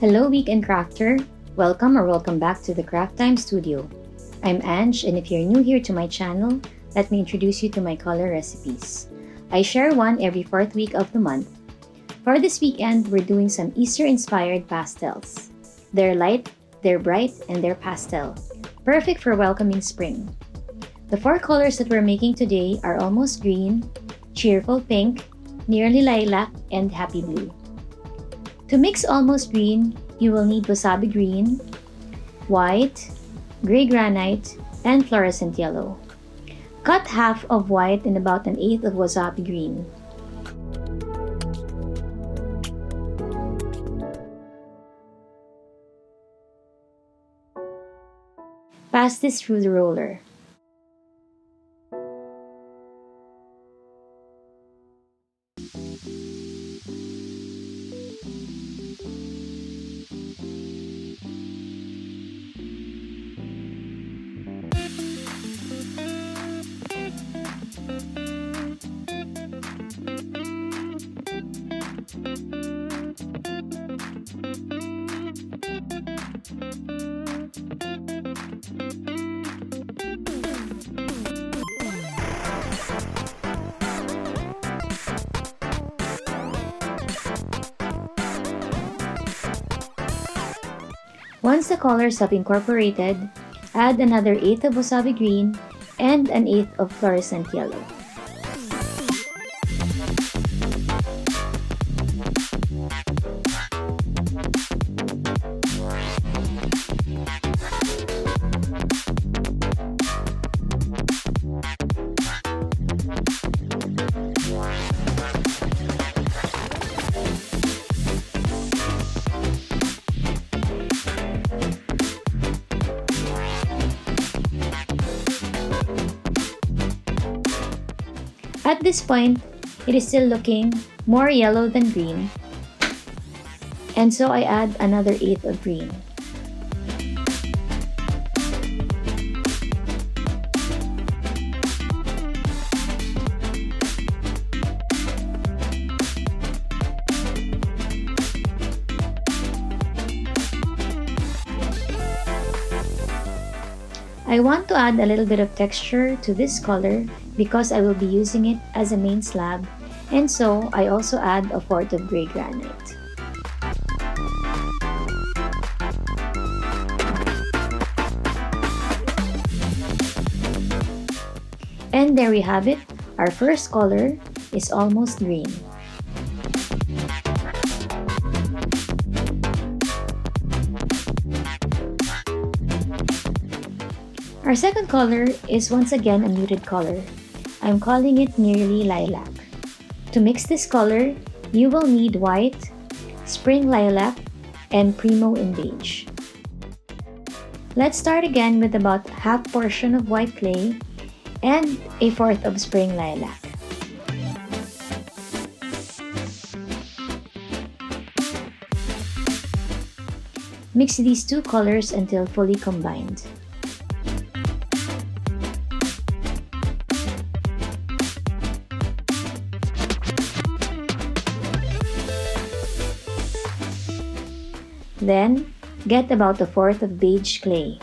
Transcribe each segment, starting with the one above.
Hello, Weekend Crafter! Welcome back to the Craft Time Studio. I'm Ange, and if you're new here to my channel, let me introduce you to my color recipes. I share one every fourth week of the month. For this weekend, we're doing some Easter-inspired pastels. They're light, they're bright, and they're pastel. Perfect for welcoming spring. The four colors that we're making today are almost green, cheerful pink, nearly lilac, and happy blue. To mix almost green, you will need wasabi green, white, gray granite, and fluorescent yellow. Cut half of white and about an eighth of wasabi green. Pass this through the roller. Once the colors have incorporated, add another eighth of wasabi green and an eighth of fluorescent yellow. At this point, it is still looking more yellow than green, and so I add another eighth of green. I want to add a little bit of texture to this color because I will be using it as a main slab, and so I also add a fourth of gray granite. And there we have it. Our first color is almost green. Our second color is once again a muted color. I'm calling it nearly lilac. To mix this color, you will need white, spring lilac, and primo in beige. Let's start again with about half portion of white clay and a fourth of spring lilac. Mix these two colors until fully combined. Then, get about a fourth of beige clay.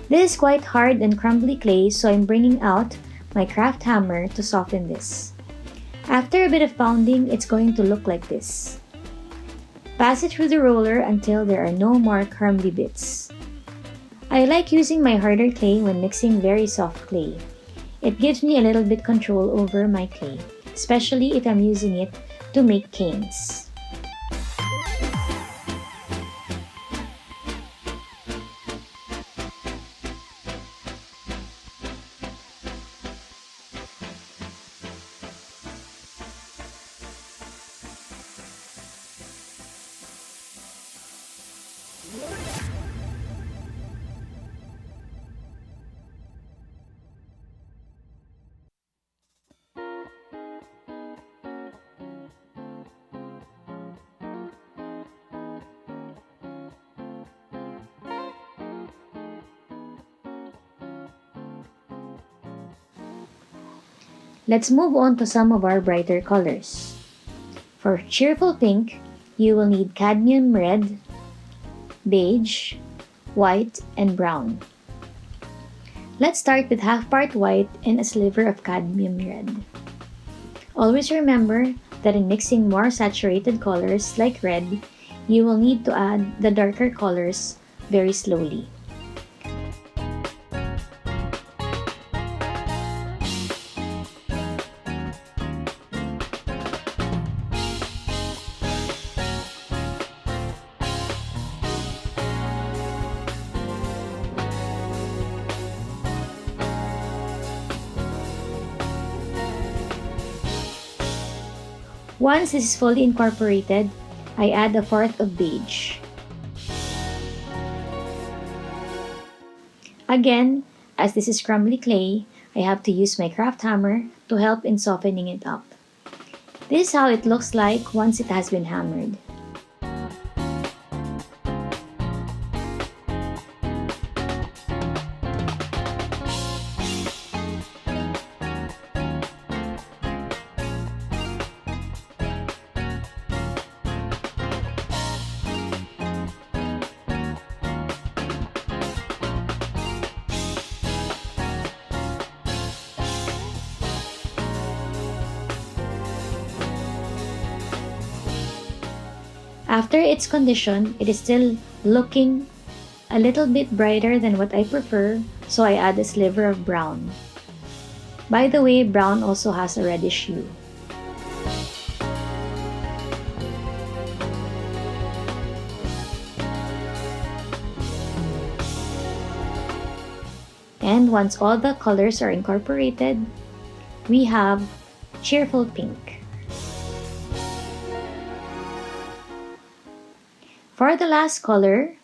This is quite hard and crumbly clay, so I'm bringing out my craft hammer to soften this. After a bit of pounding, it's going to look like this. Pass it through the roller until there are no more crumbly bits. I like using my harder clay when mixing very soft clay. It gives me a little bit control over my clay, especially if I'm using it to make canes. Let's move on to some of our brighter colors. For cheerful pink, you will need cadmium red, beige, white, and brown. Let's start with half part white and a sliver of cadmium red. Always remember that in mixing more saturated colors like red, you will need to add the darker colors very slowly. Once this is fully incorporated, I add a fourth of beige. Again, as this is crumbly clay, I have to use my craft hammer to help in softening it up. This is how it looks like once it has been hammered. After it's conditioned, it is still looking a little bit brighter than what I prefer, so I add a sliver of brown. By the way, brown also has a reddish hue. And once all the colors are incorporated, we have cheerful pink. For the last color,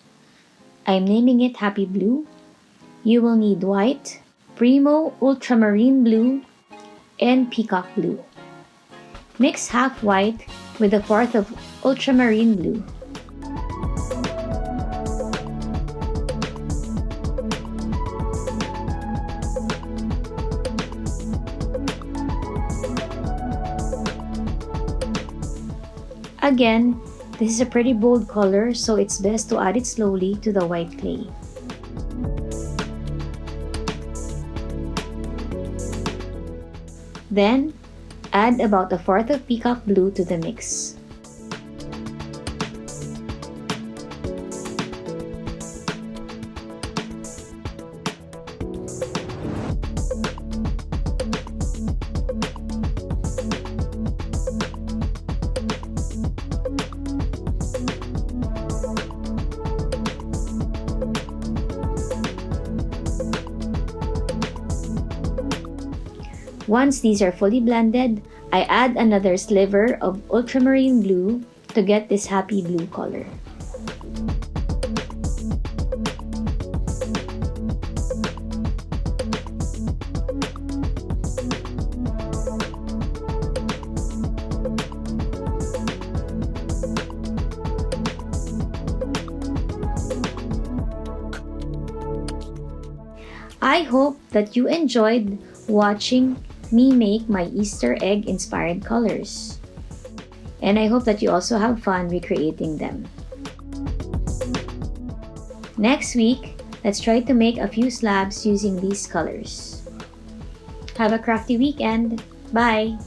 I'm naming it Happy Blue. You will need white, Primo Ultramarine Blue, and Peacock Blue. Mix half white with a fourth of ultramarine blue. Again, this is a pretty bold color, so it's best to add it slowly to the white clay. Then, add about a fourth of peacock blue to the mix. Once these are fully blended, I add another sliver of ultramarine blue to get this happy blue color. I hope that you enjoyed watching me make my Easter egg inspired colors. And I hope that you also have fun recreating them. Next week, let's try to make a few slabs using these colors. Have a crafty weekend. Bye!